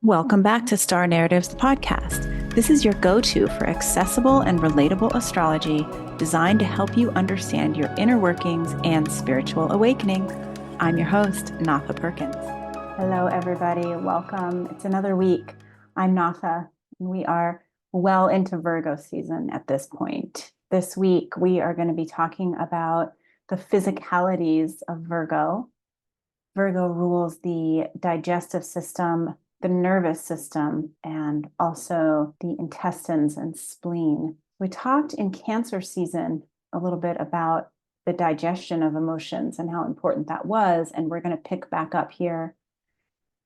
Welcome back to Star Narratives, the podcast. This is your go-to for accessible and relatable astrology designed to help you understand your inner workings and spiritual awakening. I'm your host, Natha Perkins. Hello, everybody. Welcome. It's another week. I'm Natha, and we are well into Virgo season at this point. This week, we are going to be talking about the physicalities of Virgo. Virgo rules the digestive system, the nervous system, and also the intestines and spleen. We talked in Cancer season a little bit about the digestion of emotions and how important that was, and we're going to pick back up here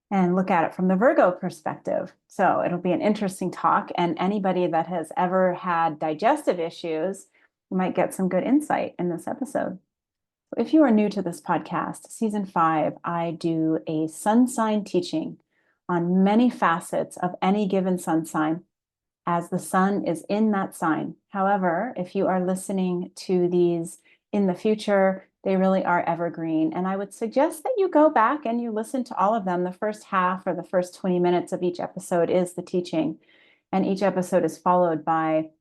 and look at it from the Virgo perspective. So it'll be an interesting talk, and anybody that has ever had digestive issues might get some good insight in this episode. If you are new to this podcast, season 5, I do a sun sign teaching on many facets of any given sun sign as the sun is in that sign. However, if you are listening to these in the future, they really are evergreen. And I would suggest that you go back and you listen to all of them. The first half or the first 20 minutes of each episode is the teaching. And each episode is followed by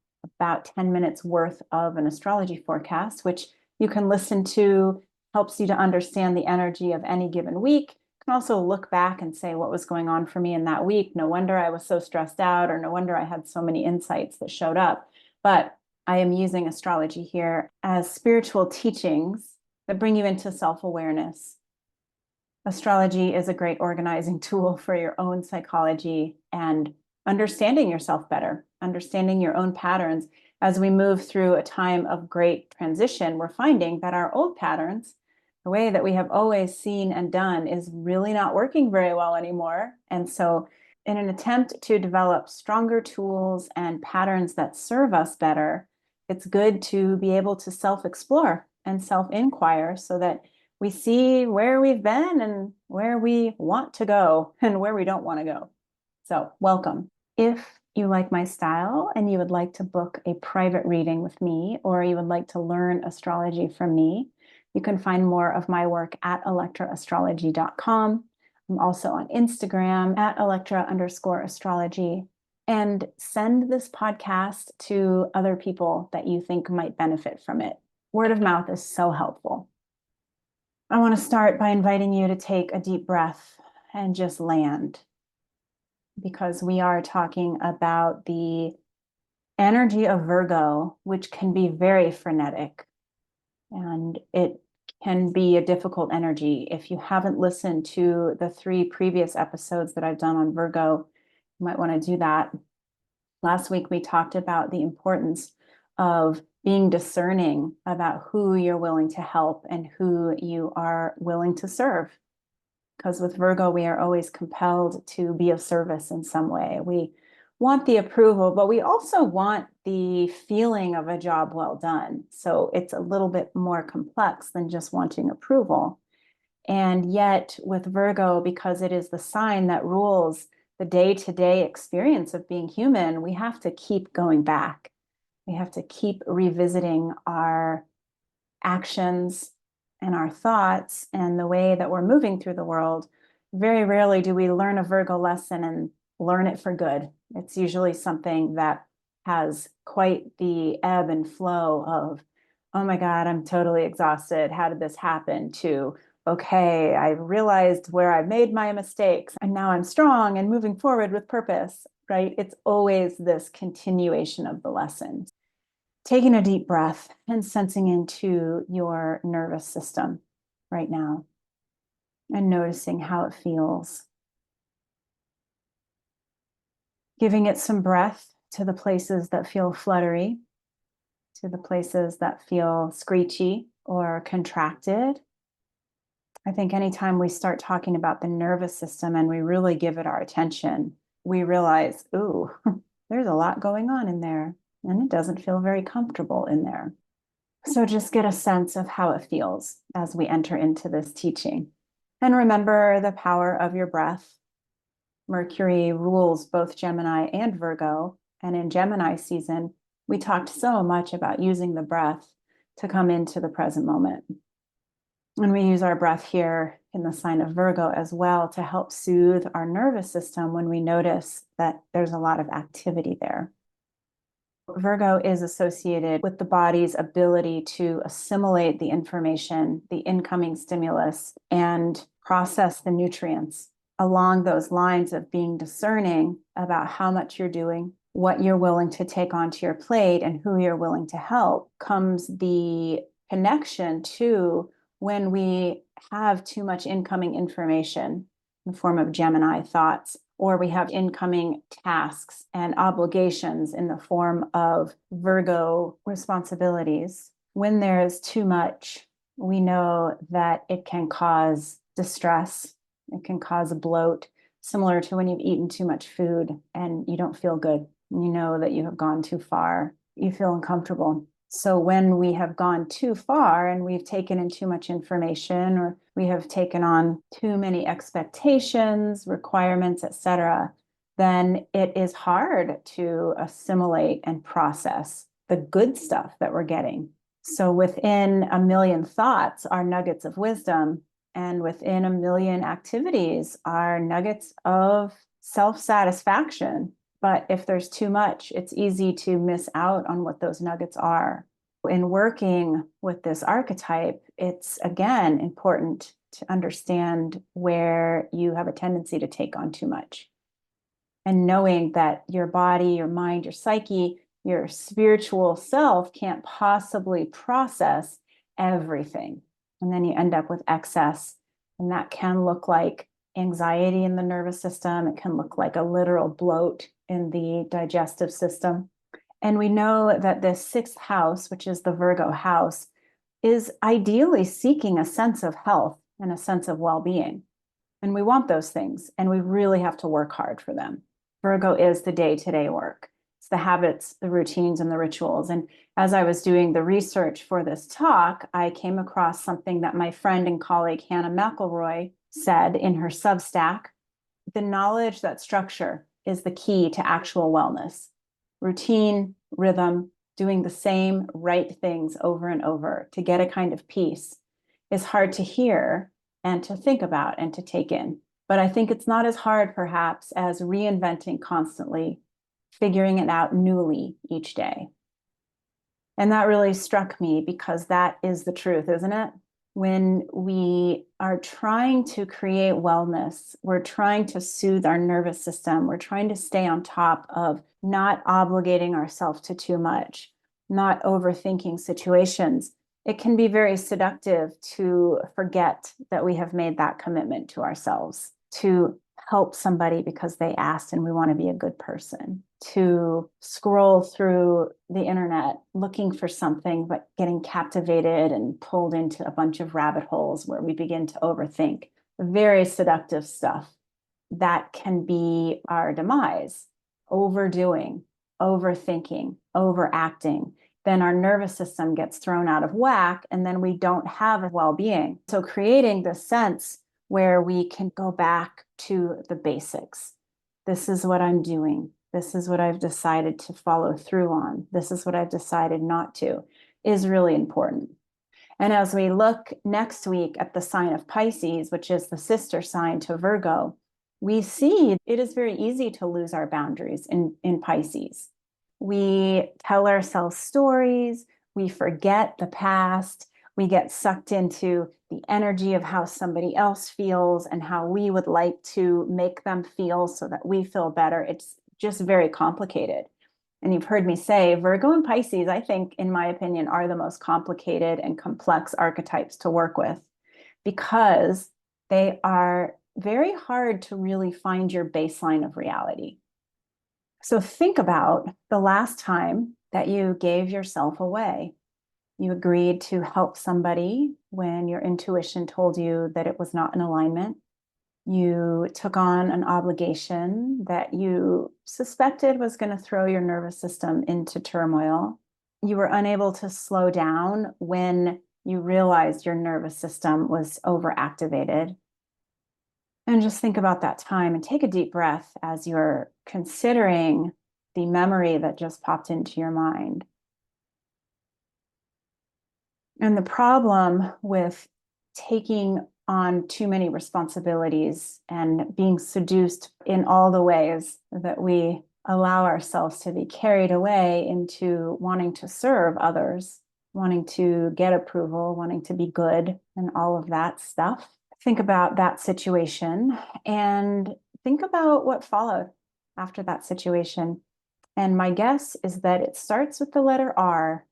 about 10 minutes worth of an astrology forecast, which you can listen to, helps you to understand the energy of any given week. Can also look back and say what was going on for me in that week. No wonder I was so stressed out, or no wonder I had so many insights that showed up. But I am using astrology here as spiritual teachings that bring you into self-awareness. Astrology is a great organizing tool for your own psychology and understanding yourself better, understanding your own patterns. As we move through a time of great transition, we're finding that our old patterns, the way that we have always seen and done, is really not working very well anymore. And so in an attempt to develop stronger tools and patterns that serve us better, it's good to be able to self-explore and self-inquire so that we see where we've been and where we want to go and where we don't want to go. So welcome. If you like my style and you would like to book a private reading with me, or you would like to learn astrology from me, you can find more of my work at electraastrology.com. I'm also on Instagram at electra_astrology. And send this podcast to other people that you think might benefit from it. Word of mouth is so helpful. I want to start by inviting you to take a deep breath and just land, because we are talking about the energy of Virgo, which can be very frenetic, and it can be a difficult energy. If you haven't listened to the 3 previous episodes that I've done on Virgo, you might want to do that. Last week, we talked about the importance of being discerning about who you're willing to help and who you are willing to serve. Because with Virgo, we are always compelled to be of service in some way. We want the approval, but we also want the feeling of a job well done. So it's a little bit more complex than just wanting approval. And yet with Virgo, because it is the sign that rules the day-to-day experience of being human, we have to keep going back. We have to keep revisiting our actions and our thoughts and the way that we're moving through the world. Very rarely do we learn a Virgo lesson and learn it for good. It's usually something that has quite the ebb and flow of, oh my God, I'm totally exhausted. How did this happen? To, okay, I realized where I made my mistakes and now I'm strong and moving forward with purpose, right? It's always this continuation of the lesson. Taking a deep breath and sensing into your nervous system right now and noticing how it feels. Giving it some breath to the places that feel fluttery, to the places that feel screechy or contracted. I think anytime we start talking about the nervous system and we really give it our attention, we realize, ooh, there's a lot going on in there, and it doesn't feel very comfortable in there. So just get a sense of how it feels as we enter into this teaching. And remember the power of your breath. Mercury rules both Gemini and Virgo. And in Gemini season, we talked so much about using the breath to come into the present moment. When we use our breath here, in the sign of Virgo as well to help soothe our nervous system when we notice that there's a lot of activity there. Virgo is associated with the body's ability to assimilate the information, the incoming stimulus, and process the nutrients. Along those lines of being discerning about how much you're doing, what you're willing to take onto your plate, and who you're willing to help, comes the connection to when we have too much incoming information in the form of Gemini thoughts, or we have incoming tasks and obligations in the form of Virgo responsibilities. When there's too much, we know that it can cause distress. It can cause a bloat, similar to when you've eaten too much food and you don't feel good. You know that you have gone too far. You feel uncomfortable. So when we have gone too far and we've taken in too much information, or we have taken on too many expectations, requirements, etc., then it is hard to assimilate and process the good stuff that we're getting. So within a million thoughts are nuggets of wisdom, and within a million activities are nuggets of self-satisfaction. But if there's too much, it's easy to miss out on what those nuggets are. In working with this archetype, it's again important to understand where you have a tendency to take on too much. And knowing that your body, your mind, your psyche, your spiritual self can't possibly process everything. And then you end up with excess. And that can look like anxiety in the nervous system. It can look like a literal bloat in the digestive system. And we know that this sixth house, which is the Virgo house, is ideally seeking a sense of health and a sense of well-being. And we want those things, and we really have to work hard for them. Virgo is the day-to-day work. It's the habits, the routines, and the rituals. And as I was doing the research for this talk, I came across something that my friend and colleague Hannah McElroy said in her Substack: the knowledge that structure is the key to actual wellness. Routine, rhythm, doing the same right things over and over to get a kind of peace is hard to hear and to think about and to take in. But I think it's not as hard, perhaps, as reinventing constantly, figuring it out newly each day. And that really struck me because that is the truth, isn't it? When we are trying to create wellness, we're trying to soothe our nervous system, we're trying to stay on top of not obligating ourselves to too much, not overthinking situations. It can be very seductive to forget that we have made that commitment to ourselves, to help somebody because they asked and we want to be a good person, to scroll through the internet looking for something, but getting captivated and pulled into a bunch of rabbit holes where we begin to overthink. Very seductive stuff that can be our demise. Overdoing, overthinking, overacting. Then our nervous system gets thrown out of whack, and then we don't have a well-being. So creating this sense where we can go back to the basics. This is what I'm doing. This is what I've decided to follow through on. This is what I've decided not to, is really important. And as we look next week at the sign of Pisces, which is the sister sign to Virgo, we see it is very easy to lose our boundaries in Pisces. We tell ourselves stories, we forget the past, we get sucked into the energy of how somebody else feels and how we would like to make them feel so that we feel better. It's just very complicated. And you've heard me say Virgo and Pisces, I think, in my opinion, are the most complicated and complex archetypes to work with because they are very hard to really find your baseline of reality. So think about the last time that you gave yourself away. You agreed to help somebody when your intuition told you that it was not in alignment. You took on an obligation that you suspected was going to throw your nervous system into turmoil. You were unable to slow down when you realized your nervous system was overactivated. And just think about that time and take a deep breath as you're considering the memory that just popped into your mind. And the problem with taking on too many responsibilities and being seduced in all the ways that we allow ourselves to be carried away into wanting to serve others, wanting to get approval, wanting to be good, and all of that stuff. Think about that situation and think about what followed after that situation. And my guess is that it starts with the letter R.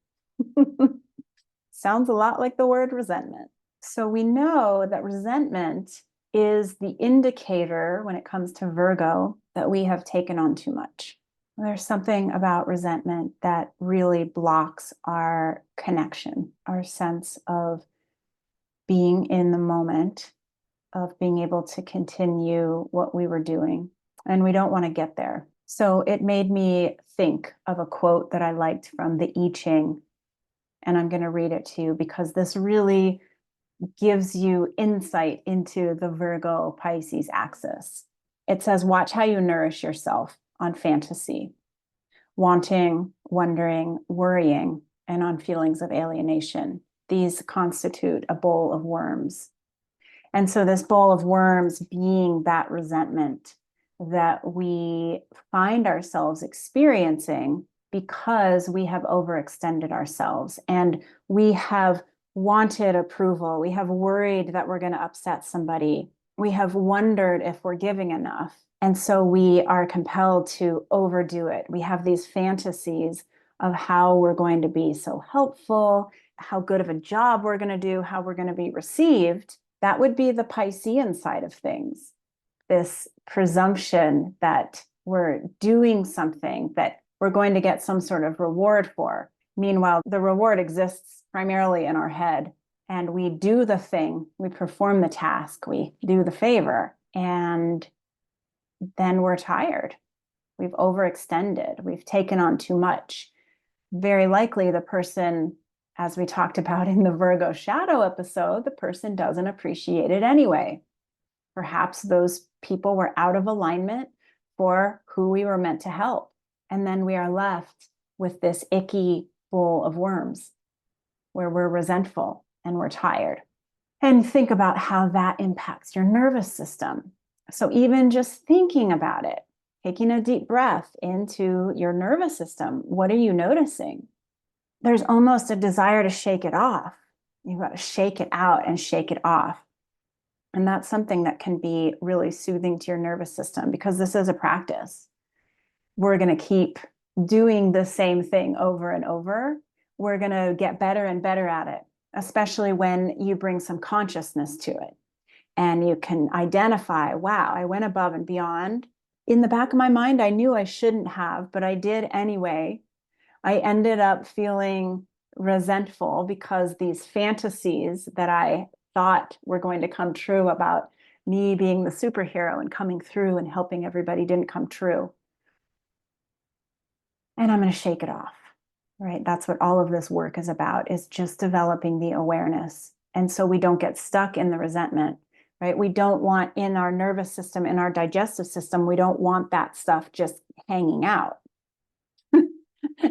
Sounds a lot like the word resentment. So we know that resentment is the indicator when it comes to Virgo that we have taken on too much. There's something about resentment that really blocks our connection, our sense of being in the moment, of being able to continue what we were doing. And we don't want to get there. So it made me think of a quote that I liked from the I Ching. And I'm going to read it to you because this really gives you insight into the Virgo Pisces axis. It says, watch how you nourish yourself on fantasy, wanting, wondering, worrying, and on feelings of alienation. These constitute a bowl of worms. And so this bowl of worms being that resentment that we find ourselves experiencing because we have overextended ourselves and we have wanted approval. We have worried that we're going to upset somebody. We have wondered if we're giving enough. And so we are compelled to overdo it. We have these fantasies of how we're going to be so helpful, how good of a job we're going to do, how we're going to be received. That would be the Piscean side of things. This presumption that we're doing something that we're going to get some sort of reward for. Meanwhile, the reward exists primarily in our head. And we do the thing, we perform the task, we do the favor, and then we're tired. We've overextended, we've taken on too much. Very likely the person, as we talked about in the Virgo shadow episode, the person doesn't appreciate it anyway. Perhaps those people were out of alignment for who we were meant to help. And then we are left with this icky bowl of worms where we're resentful and we're tired. And think about how that impacts your nervous system. So even just thinking about it, taking a deep breath into your nervous system, what are you noticing? There's almost a desire to shake it off. You've got to shake it out and shake it off. And that's something that can be really soothing to your nervous system because this is a practice. We're going to keep doing the same thing over and over. We're going to get better and better at it, especially when you bring some consciousness to it. And you can identify, wow, I went above and beyond. In the back of my mind, I knew I shouldn't have, but I did anyway. I ended up feeling resentful because these fantasies that I thought were going to come true about me being the superhero and coming through and helping everybody didn't come true. And I'm going to shake it off, right? That's what all of this work is about, is just developing the awareness. And so we don't get stuck in the resentment, right? We don't want in our nervous system, in our digestive system, we don't want that stuff just hanging out.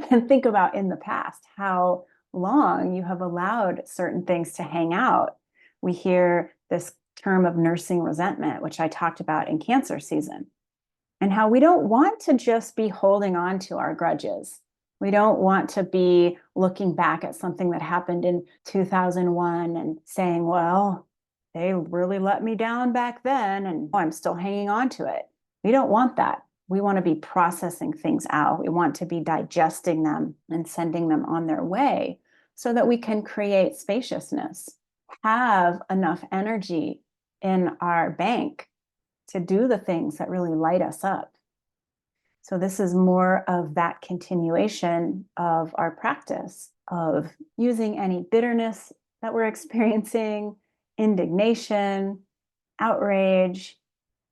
And think about in the past, how long you have allowed certain things to hang out. We hear this term of nursing resentment, which I talked about in Cancer season, and how we don't want to just be holding on to our grudges. We don't want to be looking back at something that happened in 2001 and saying, well, they really let me down back then, and I'm still hanging on to it. We don't want that. We want to be processing things out. We want to be digesting them and sending them on their way so that we can create spaciousness, have enough energy in our bank to do the things that really light us up. So this is more of that continuation of our practice of using any bitterness that we're experiencing, indignation, outrage,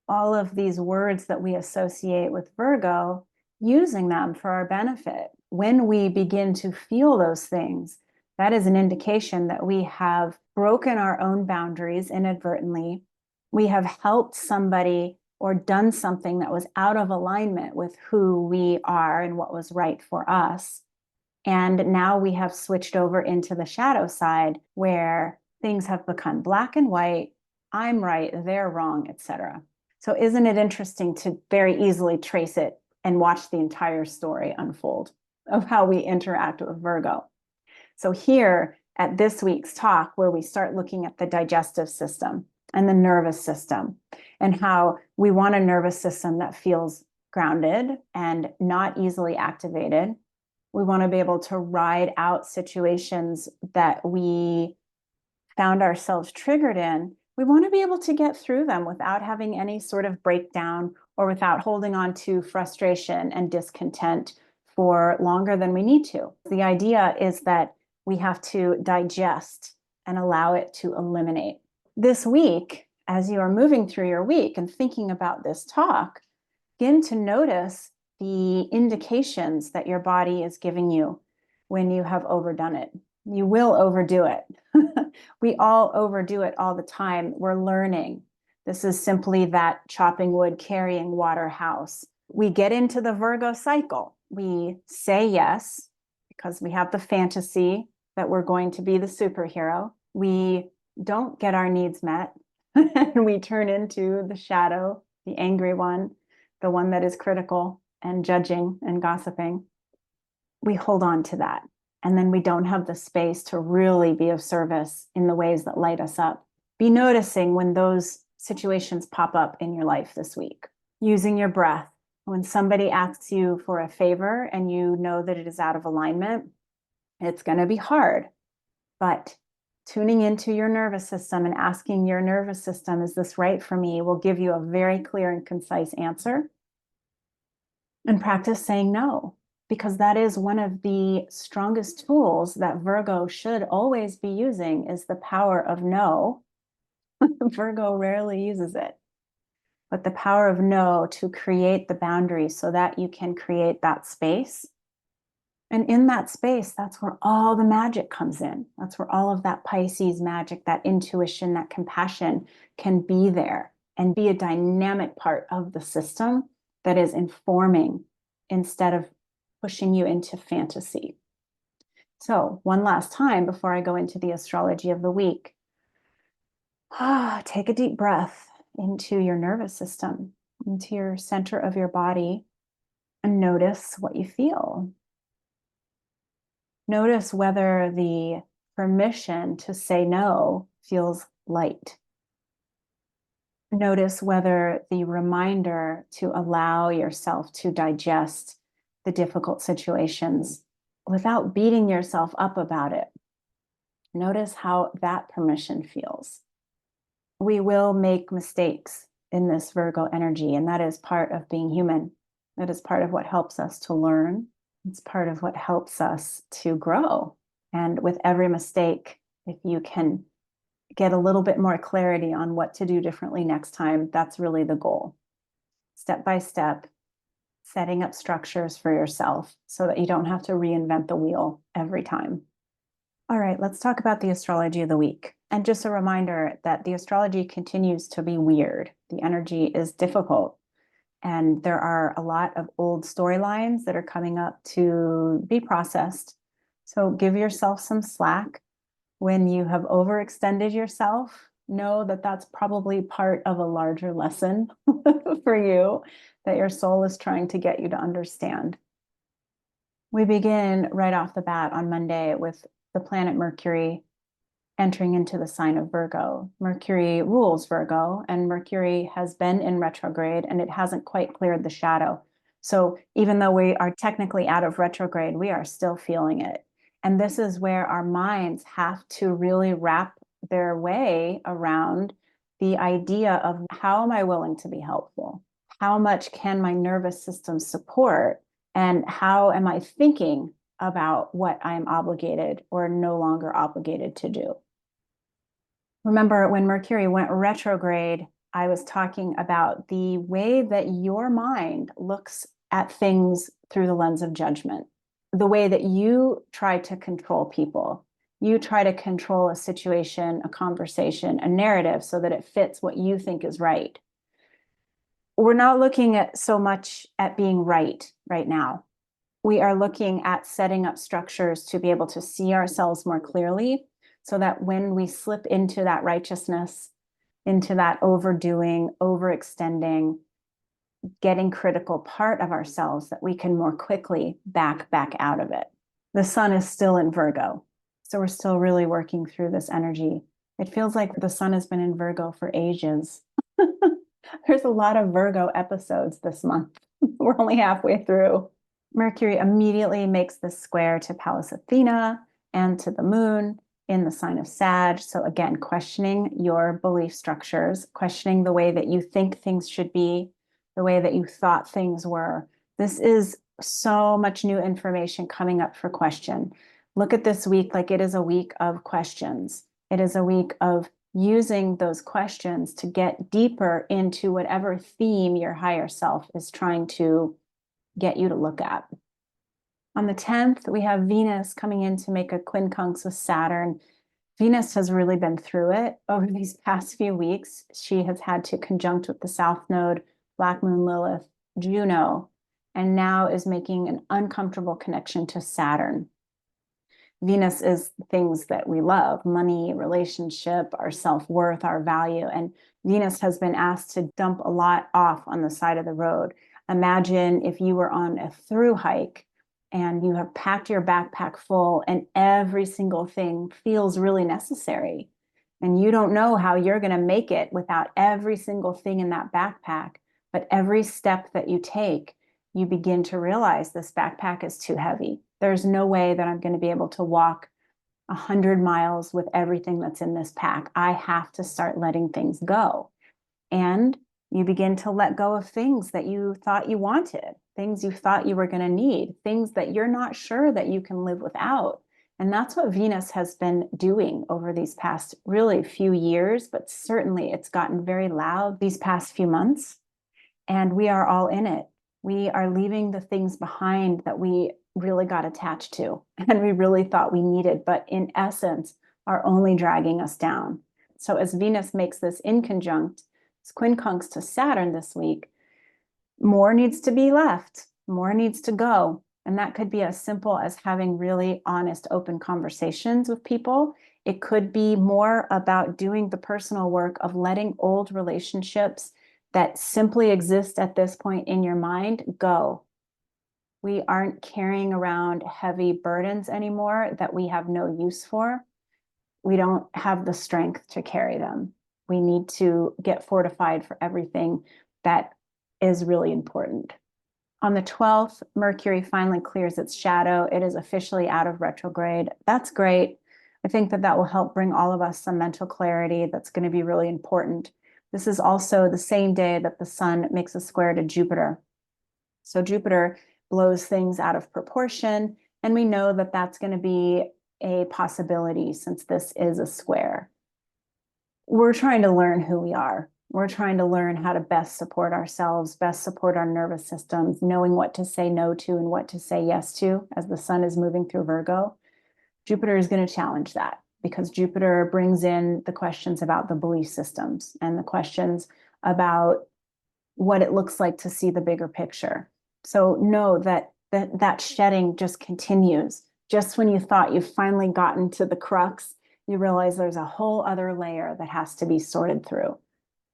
all of these words that we associate with Virgo, using them for our benefit. When we begin to feel those things, that is an indication that we have broken our own boundaries inadvertently. We have helped somebody or done something that was out of alignment with who we are and what was right for us. And now we have switched over into the shadow side where things have become black and white. I'm right, they're wrong, etc. So isn't it interesting to very easily trace it and watch the entire story unfold of how we interact with Virgo? So here at this week's talk, where we start looking at the digestive system and the nervous system and how we want a nervous system that feels grounded and not easily activated. We want to be able to ride out situations that we found ourselves triggered in. We want to be able to get through them without having any sort of breakdown or without holding on to frustration and discontent for longer than we need to. The idea is that we have to digest and allow it to eliminate. This week, as you are moving through your week and thinking about this talk, begin to notice the indications that your body is giving you when you have overdone it. You will overdo it. We all overdo it all the time. We're learning. This is simply that chopping wood, carrying water house. We get into the Virgo cycle. We say yes because we have the fantasy that we're going to be the superhero. We don't get our needs met and we turn into the shadow, the angry one, the one that is critical and judging and gossiping. We hold on to that. And then we don't have the space to really be of service in the ways that light us up. Be noticing when those situations pop up in your life this week. Using your breath. When somebody asks you for a favor and you know that it is out of alignment, it's going to be hard. But tuning into your nervous system and asking your nervous system, is this right for me, will give you a very clear and concise answer. And practice saying no, because that is one of the strongest tools that Virgo should always be using, is the power of no. Virgo rarely uses it, but the power of no to create the boundaries so that you can create that space. And in that space, that's where all the magic comes in. That's where all of that Pisces magic, that intuition, that compassion can be there and be a dynamic part of the system that is informing instead of pushing you into fantasy. So one last time before I go into the astrology of the week, take a deep breath into your nervous system, into your center of your body, and notice what you feel. Notice whether the permission to say no feels light. Notice whether the reminder to allow yourself to digest the difficult situations without beating yourself up about it. Notice how that permission feels. We will make mistakes in this Virgo energy, and that is part of being human. That is part of what helps us to learn. It's part of what helps us to grow. And with every mistake, if you can get a little bit more clarity on what to do differently next time, that's really the goal. Step by step, setting up structures for yourself so that you don't have to reinvent the wheel every time. All right, let's talk about the astrology of the week. And just a reminder that the astrology continues to be weird. The energy is difficult. And there are a lot of old storylines that are coming up to be processed. So give yourself some slack. When you have overextended yourself, know that that's probably part of a larger lesson for you that your soul is trying to get you to understand. We begin right off the bat on Monday with the planet Mercury entering into the sign of Virgo. Mercury rules Virgo, and Mercury has been in retrograde and it hasn't quite cleared the shadow. So even though we are technically out of retrograde, we are still feeling it. And this is where our minds have to really wrap their way around the idea of, how am I willing to be helpful? How much can my nervous system support? And how am I thinking about what I am obligated or no longer obligated to do? Remember, when Mercury went retrograde, I was talking about the way that your mind looks at things through the lens of judgment, the way that you try to control people. You try to control a situation, a conversation, a narrative so that it fits what you think is right. We're not looking at so much at being right now. We are looking at setting up structures to be able to see ourselves more clearly, so that when we slip into that righteousness, into that overdoing, overextending, getting critical part of ourselves that we can more quickly back out of it. The sun is still in Virgo, so we're still really working through this energy. It feels like the sun has been in Virgo for ages. There's a lot of Virgo episodes this month. We're only halfway through. Mercury immediately makes this square to Pallas Athena and to the moon in the sign of Sag. So again, questioning your belief structures, questioning the way that you think things should be, the way that you thought things were. This is so much new information coming up for question. Look at this week like it is a week of questions. It is a week of using those questions to get deeper into whatever theme your higher self is trying to get you to look at. On the 10th, we have Venus coming in to make a quincunx with Saturn. Venus has really been through it over these past few weeks. She has had to conjunct with the South Node, Black Moon Lilith, Juno, and now is making an uncomfortable connection to Saturn. Venus is things that we love, money, relationship, our self-worth, our value. And Venus has been asked to dump a lot off on the side of the road. Imagine if you were on a through hike and you have packed your backpack full and every single thing feels really necessary. And you don't know how you're going to make it without every single thing in that backpack. But every step that you take, you begin to realize this backpack is too heavy. There's no way that I'm going to be able to walk 100 miles with everything that's in this pack. I have to start letting things go. And you begin to let go of things that you thought you wanted, things you thought you were going to need, things that you're not sure that you can live without. And that's what Venus has been doing over these past really few years, but certainly it's gotten very loud these past few months. And we are all in it. We are leaving the things behind that we really got attached to and we really thought we needed, but in essence are only dragging us down. So as Venus makes this inconjunct, this quincunx to Saturn this week, more needs to be left, more needs to go. And that could be as simple as having really honest, open conversations with people. It could be more about doing the personal work of letting old relationships that simply exist at this point in your mind go. We aren't carrying around heavy burdens anymore that we have no use for. We don't have the strength to carry them. We need to get fortified for everything that is really important. On the 12th, Mercury finally clears its shadow. It is officially out of retrograde. That's great. I think that that will help bring all of us some mental clarity. That's going to be really important. This is also the same day that the sun makes a square to Jupiter. So Jupiter blows things out of proportion, and we know that that's going to be a possibility since this is a square. We're trying to learn who we are. We're trying to learn how to best support ourselves, best support our nervous systems, knowing what to say no to and what to say yes to as the sun is moving through Virgo. Jupiter is going to challenge that because Jupiter brings in the questions about the belief systems and the questions about what it looks like to see the bigger picture. So know that shedding just continues. Just when you thought you've finally gotten to the crux, you realize there's a whole other layer that has to be sorted through.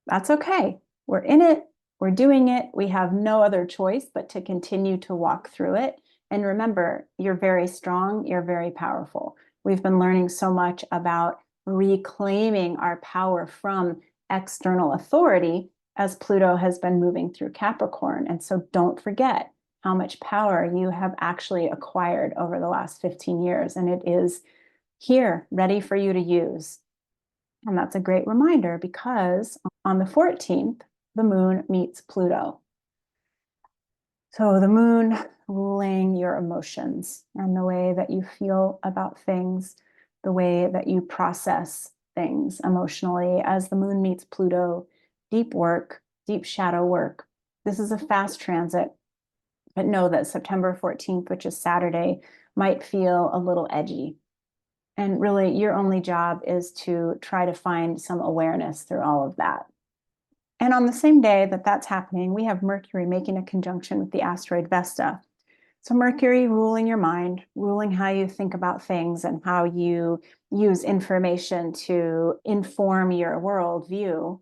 That's okay. We're in it. We're doing it. We have no other choice but to continue to walk through it. And remember, you're very strong. You're very powerful. We've been learning so much about reclaiming our power from external authority as Pluto has been moving through Capricorn. And so don't forget how much power you have actually acquired over the last 15 years. And it is here, ready for you to use. And that's a great reminder because on the 14th, the moon meets Pluto. So the moon ruling your emotions and the way that you feel about things, the way that you process things emotionally as the moon meets Pluto. Deep work, deep shadow work. This is a fast transit, but know that September 14th, which is Saturday, might feel a little edgy. And really, your only job is to try to find some awareness through all of that. And on the same day that that's happening, we have Mercury making a conjunction with the asteroid Vesta. So Mercury ruling your mind, ruling how you think about things and how you use information to inform your worldview,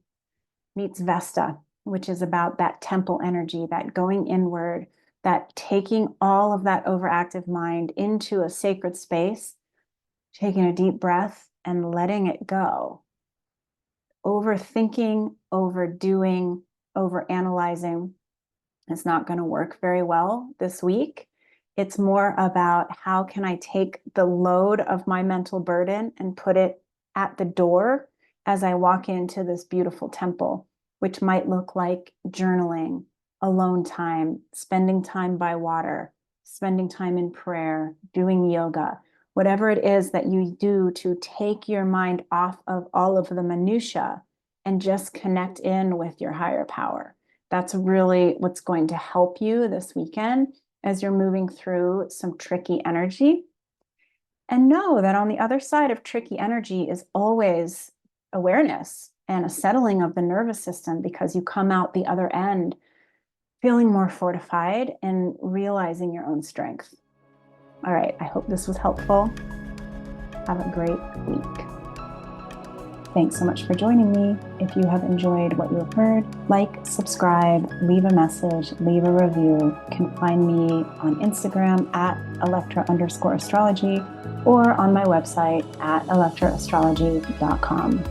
meets Vesta, which is about that temple energy, that going inward, that taking all of that overactive mind into a sacred space, taking a deep breath and letting it go. Overthinking, overdoing, overanalyzing is not going to work very well this week. It's more about how can I take the load of my mental burden and put it at the door as I walk into this beautiful temple, which might look like journaling, alone time, spending time by water, spending time in prayer, doing yoga, whatever it is that you do to take your mind off of all of the minutia and just connect in with your higher power. That's really what's going to help you this weekend as you're moving through some tricky energy. And know that on the other side of tricky energy is always awareness and a settling of the nervous system, because you come out the other end feeling more fortified and realizing your own strength. All right, I hope this was helpful. Have a great week. Thanks so much for joining me. If you have enjoyed what you have heard, like, subscribe, leave a message, leave a review. You can find me on Instagram at Electra_astrology or on my website at electraastrology.com.